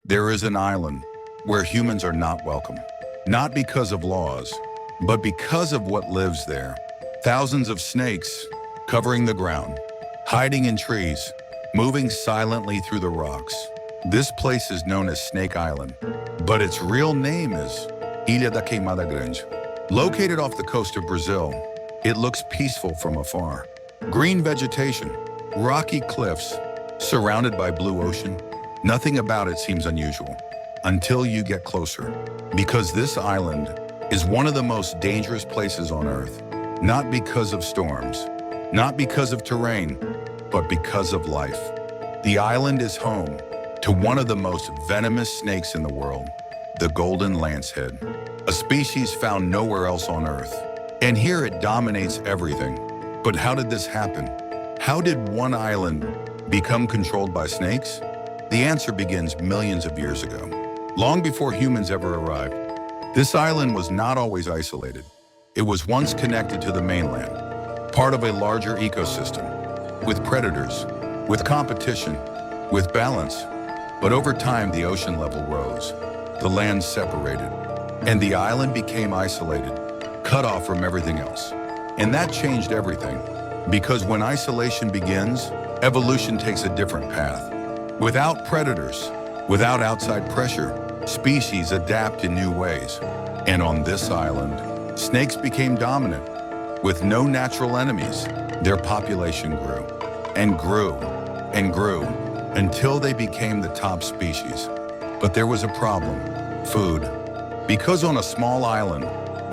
There is an island where humans are not welcome. Not because of laws, but because of what lives there. Thousands of snakes covering the ground, hiding in trees, moving silently through the rocks. This place is known as Snake Island, but its real name is Ilha da Queimada Grande. Located off the coast of Brazil, it looks peaceful from afar. Green vegetation, rocky cliffs, surrounded by blue ocean. Nothing about it seems unusual until you get closer, because this island is one of the most dangerous places on Earth, not because of storms, not because of terrain, but because of life. The island is home to one of the most venomous snakes in the world, the golden lancehead, a species found nowhere else on Earth. And here it dominates everything. But how did this happen? How did one island become controlled by snakes? The answer begins millions of years ago, long before humans ever arrived. This island was not always isolated. It was once connected to the mainland, part of a larger ecosystem, with predators, with competition, with balance. But over time, the ocean level rose, the land separated, and the island became isolated, cut off from everything else. And that changed everything, because when isolation begins, evolution takes a different path. Without predators, without outside pressure, species adapt in new ways. And on this island, snakes became dominant. With no natural enemies, their population grew and grew and grew until they became the top species. But there was a problem: food. Because on a small island,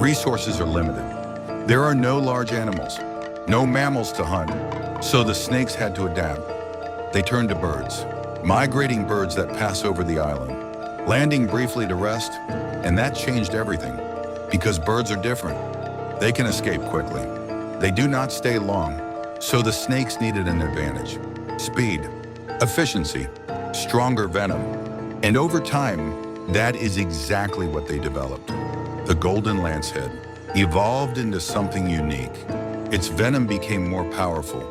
resources are limited. There are no large animals, no mammals to hunt, so the snakes had to adapt. They turned to birds, migrating birds that pass over the island, landing briefly to rest, and that changed everything. Because birds are different. They can escape quickly. They do not stay long, so the snakes needed an advantage: speed, efficiency, stronger venom. And over time, that is exactly what they developed. The golden lancehead evolved into something unique. Its venom became more powerful,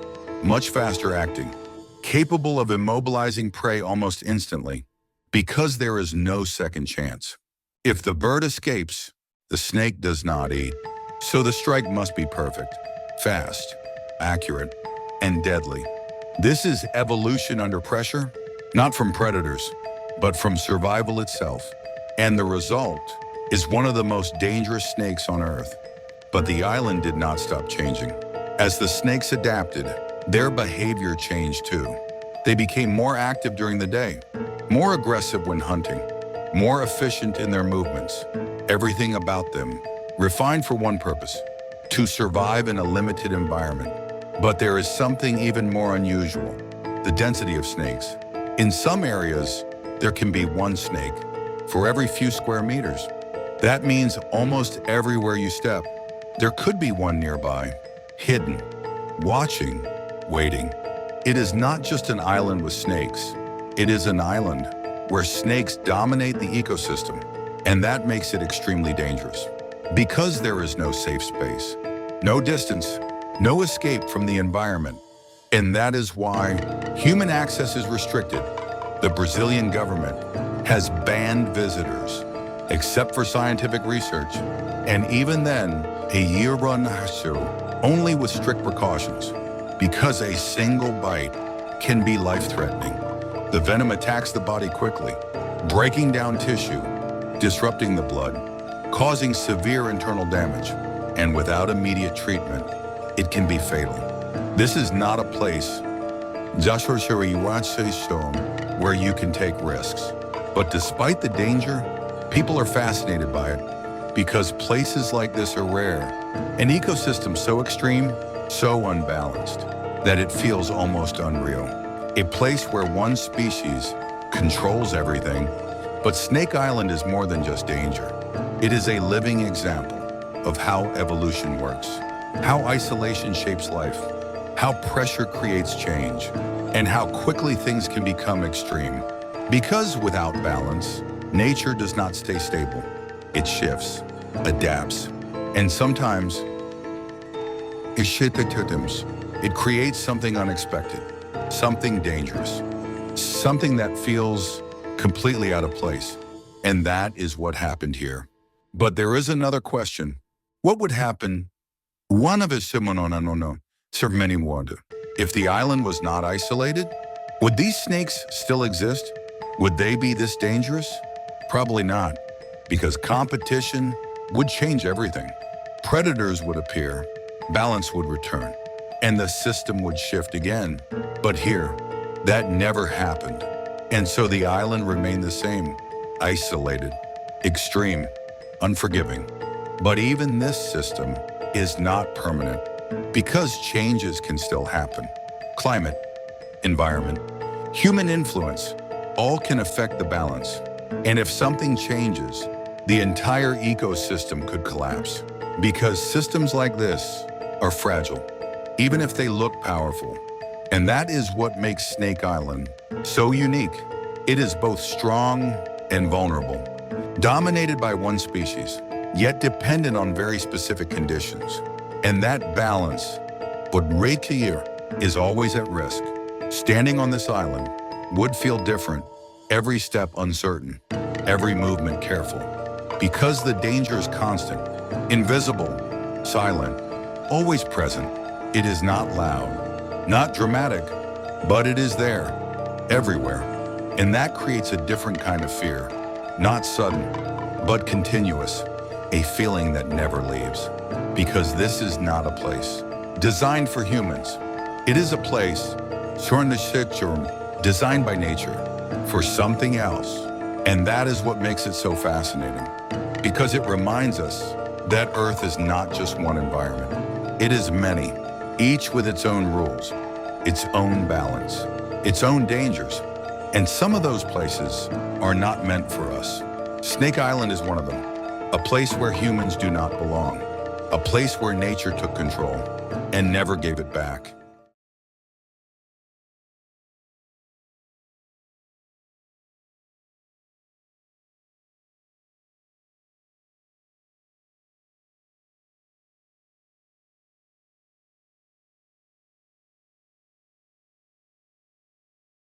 much faster acting, capable of immobilizing prey almost instantly, because there is no second chance. If the bird escapes, the snake does not eat. So the strike must be perfect, fast, accurate, and deadly. This is evolution under pressure, not from predators, but from survival itself. And the result is one of the most dangerous snakes on Earth. But the island did not stop changing. As the snakes adapted, their behavior changed too. They became more active during the day, more aggressive when hunting, more efficient in their movements. Everything about them refined for one purpose: to survive in a limited environment. But there is something even more unusual: the density of snakes. In some areas, there can be one snake for every few square meters. That means almost everywhere you step, there could be one nearby, hidden, watching, waiting. It is not just an island with snakes. It is an island where snakes dominate the ecosystem, and that makes it extremely dangerous. Because there is no safe space, no distance, no escape from the environment. And that is why human access is restricted. The Brazilian government has banned visitors, except for scientific research, and even then, a year-round show, only with strict precautions, because a single bite can be life-threatening. The venom attacks the body quickly, breaking down tissue, disrupting the blood, causing severe internal damage, and without immediate treatment, it can be fatal. This is not a place where you can take risks. But despite the danger, people are fascinated by it, because places like this are rare, an ecosystem so extreme, so unbalanced, that it feels almost unreal. A place where one species controls everything. But Snake Island is more than just danger. It is a living example of how evolution works, how isolation shapes life, how pressure creates change, and how quickly things can become extreme. Because without balance, nature does not stay stable. It shifts, adapts, and sometimes it creates something unexpected, something dangerous, something that feels completely out of place. And that is what happened here. But there is another question. What would happen if the island was not isolated? Would these snakes still exist? Would they be this dangerous? Probably not, because competition would change everything. Predators would appear, balance would return, and the system would shift again. But here, that never happened. And so the island remained the same, isolated, extreme, unforgiving. But even this system is not permanent, because changes can still happen. Climate, environment, human influence, all can affect the balance. And if something changes, the entire ecosystem could collapse. Because systems like this are fragile, even if they look powerful. And that is what makes Snake Island so unique. It is both strong and vulnerable, dominated by one species, yet dependent on very specific conditions. And that balance, is always at risk. Standing on this island would feel different, every step uncertain, every movement careful. Because the danger is constant, invisible, silent, always present. It is not loud, not dramatic, but it is there, everywhere. And that creates a different kind of fear, not sudden, but continuous, a feeling that never leaves. Because this is not a place designed for humans. It is a place designed by nature for something else. And that is what makes it so fascinating, because it reminds us that Earth is not just one environment. It is many, each with its own rules, its own balance, its own dangers. And some of those places are not meant for us. Snake Island is one of them, a place where humans do not belong, a place where nature took control and never gave it back.